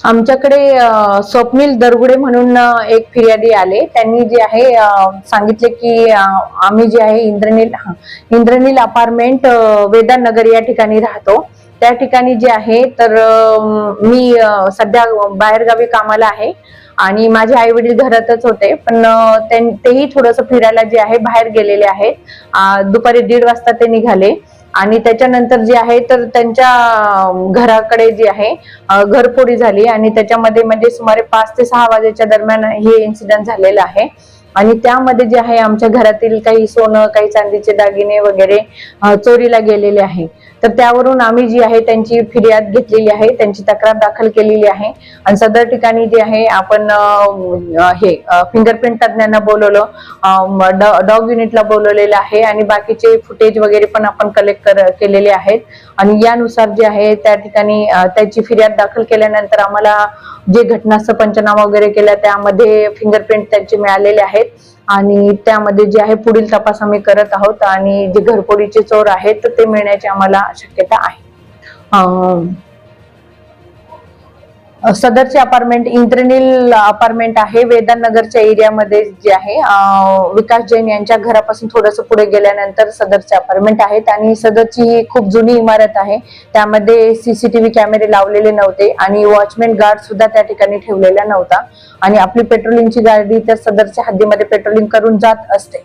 आमच्याकडे स्वप्नील दरगुडे म्हणून एक फिर्यादी आले. त्यांनी जे आहे सांगितले की आम्ही जे आहे इंद्रनील अपार्टमेंट वेदा नगर या ठिकाणी राहतो. त्या ठिकाणी जे आहे तर मी सध्या बाहेरगावी कामाला आहे आणि माझे आई वडील घरातच होते, पण तेही थोडंसं फिरायला जे आहे बाहेर गेलेले आहेत. दुपारी 1:30 वाजता ते निघाले आणि त्याच्यानंतर जे आहे तर त्यांच्या घराकडे जे आहे घरफोडी झाली आणि त्याच्यामध्ये म्हणजे सुमारे 5 ते 6 वाजेच्या दरम्यान हे इन्सिडेंट झालेलं आहे. आणि त्यामध्ये जे आहे आमच्या घरातील काही सोनं, काही चांदीचे दागिने वगैरे चोरीला गेलेले आहे. तर त्यावरून आम्ही जी आहे त्यांची फिर्याद घेतलेली आहे, त्यांची तक्रार दाखल केलेली आहे आणि सदर ठिकाणी जे आहे आपण हे फिंगरप्रिंट तज्ञांना बोलवलं, डॉग युनिटला बोलवलेलं आहे आणि बाकीचे फुटेज वगैरे पण आपण कलेक्ट केलेले आहेत. आणि यानुसार जे आहे त्या ठिकाणी त्याची फिर्याद दाखल केल्यानंतर आम्हाला जे घटनास्थळ पंचनामा वगैरे केला त्यामध्ये फिंगरप्रिंट त्यांचे मिळालेले आहेत आणि त्यामध्ये जे आहे पुढील तपास आम्ही करत आहोत आणि जे घरफोडीचे चोर आहेत ते मिळण्याची आम्हाला शक्यता आहे. सदरचे अपार्टमेंट इंद्रनील अपार्टमेंट आहे, वेदानगरच्या एरियामध्ये जे आहे विकास जैन यांच्या घरापासून थोडंसं पुढे गेल्यानंतर सदरचे अपार्टमेंट आहेत आणि सदरची ही खूप जुनी इमारत आहे. त्यामध्ये सीसीटीव्ही कॅमेरे लावलेले नव्हते आणि वॉचमॅन गार्ड सुद्धा त्या ठिकाणी ठेवलेला नव्हता आणि आपली पेट्रोलिंगची गाडी तर सदरच्या हद्दीमध्ये पेट्रोलिंग करून जात असते.